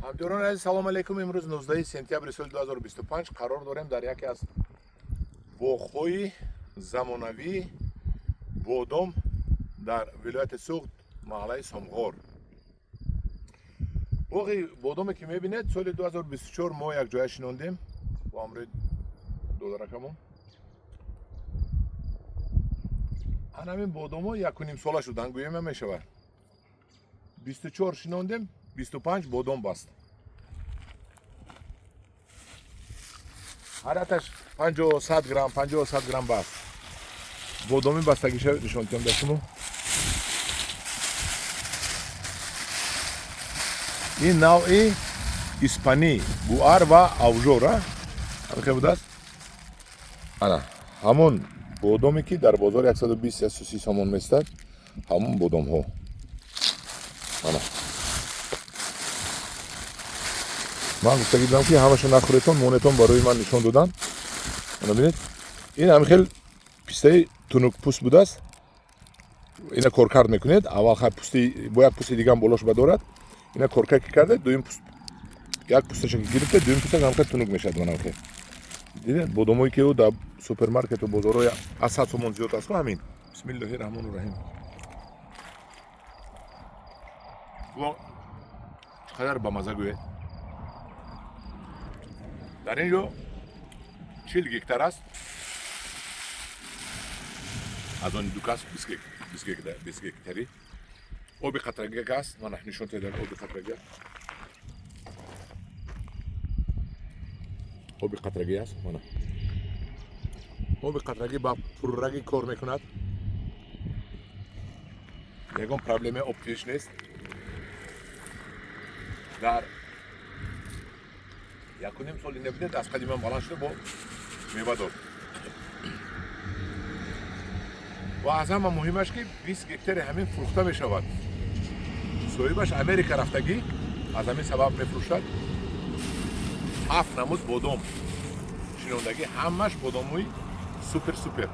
ҳамҷорон азиз салом алайкум. имрӯз 19 сентябри соли 2025 қарор дорем дар яке аз боғҳои замонавии бодом дар вилояти Суғд, маҳаллаи Сомғор. боғи бодоме ки мебинед соли 2024 мо якҷоя шинондем бо амрои додаракамон. ҳамин бодомо 1.5 сола шуданд, гӯем мешавад. 24 шинондем, 25 бодом баст. ҳараташ 50-100 грамм, 50-100 грамм баст. бодоми бастагиша нишон дидам дар шумо. ин навъи испанӣ, гуар ва авжора. ҳамин будааст. ана ҳамон бодоме ки дар бозор 120-130 сомон меистад, ҳамон бодомҳо. ана ман гуфтагӣ будам ки ҳамаша нахӯретон, монетон барои ман нишон додан. ана бинед, ин ҳамин хел пистаи тунукпӯст будааст. ина коркард мекунед. аввал хай пӯсти бо як пӯсти дигам болош бадорад. ина корка ки кардед, дуюм пӯст як пӯсташа ки гирифтед, дуюм пӯста ҳамин хел тунук мешавад. мана хел дидед бодомое ки дар супермаркету бозорҳо аз 100 сомон зиёд аст. ҳамин бисмиллоҳи раҳмони раҳим. чақадар ба маза гӯед. дар ин ҷо 40 гектар аст. аз он дукас 20 гектарӣ. оби қатрагӣ аст. мана нишон тедад оби қатрагӣ. оби қатрагӣ аст. мана оби қатрагӣ ба пуррагӣ кор мекунад. ягон проблемаи обтириш нест. дар 1.5 соли набудед, аз қадиман баланд шуда бо мева дод. ва аз ҳама муҳимаш ки 20 гектари ҳамин фурӯхта мешавад. соҳибаш Америка рафтагӣ аз ҳамин сабаб мефурӯшад. 7 намуд бодом шинондагӣ, ҳамаш бодомҳои супер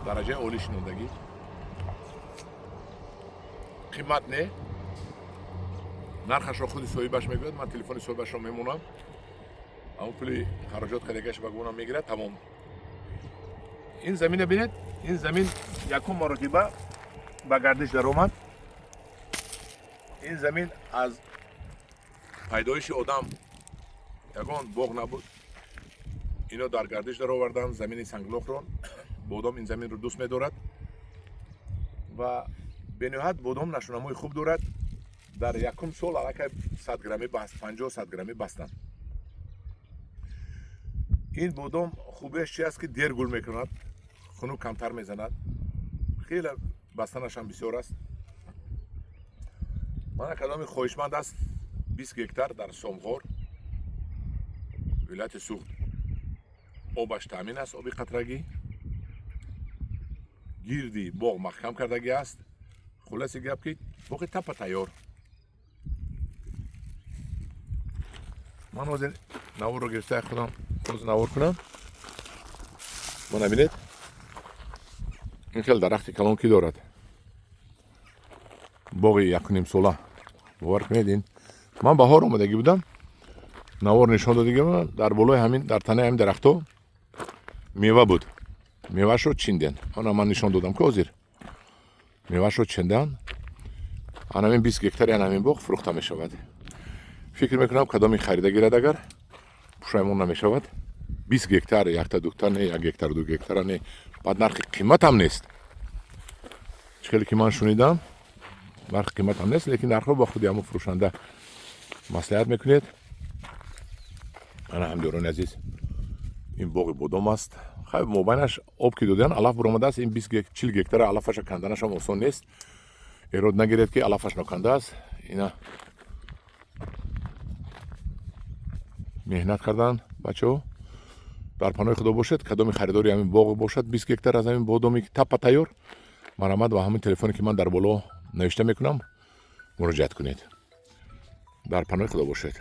дараҷаи олӣ шинондагӣ. қимат не. нархашро худи соҳибаш мегӯяд. ман телефони соҳибашро мемонам. ҳамон пули хароҷот қадагаш ба гумонам мегирад. тамом. ин замина бинед. ин замин якум маротиба ба гардиш даромад. ин замин аз пайдоиши одам ягон боғ набуд. ино дар гардиш дароварданд замини санглохро. бодом ин заминро дӯст медорад ва бениҳоят бодом нашунамои хуб дорад. дар якум сол аллакай 100 грамми баст, 50-100 грамми бастанд. ин бодом хубияш чи аст ки дер гул мекунад, хунук камтар мезанад. хеле бастанашам бисёр аст. мана кадоми хоҳишманд аст 20 гектар дар Сомғор, вилояти Суғд. обаш таъмин аст, оби қатрагӣ. гирди боғ маҳкам кардагӣ аст. хулоси гап ки боғи тапа тайёр. ман ҳозир наворро гирифтаи худам ҳозир навор кунам. мана бинед, ин хел дарахти калон ки дорад. боғи 1.5 сола. бовар кунед, ин ман баҳор омадагӣ будам. навор нишон додагӣ ман дар болои ҳамин дар танаи ҳамин дарахтҳо мева буд. мевашро чинден. ана ман нишон додам ки ҳозир мевашро чиндан. ҳамин 20 гектари ҳамин боғ фурӯхта мешавад. фикр мекунам кадоми харида гирад, агар пушаймон намешавад. 20 гектар, якта духта не, 1 гектар 2 гектара не. баъд нархи қимат ҳам нест. чхеле ки ман шунидам, нархи қимат ҳам нест, лекин нархро ба худи ҳамон фурӯшанда маслиҳат мекунед. ана ҳамҷорони азиз, ин боғи бодом аст. хай мобайнаш об ки додан алаф буромадааст. ин 20-40 гектара алафаша канданашам осон нест. эрод нагиред ки алафаш нокандааст. ина меҳнат кардан бачаҳо. дар паноҳи худо бошед. кадоми харидори ҳамин боғ бошад 20 гектар аз ҳамин бодоми тапа тайёр, марамад ва ҳамин телефоне ки ман дар боло навишта мекунам муроҷиат кунед. дар паноҳи худо бошед.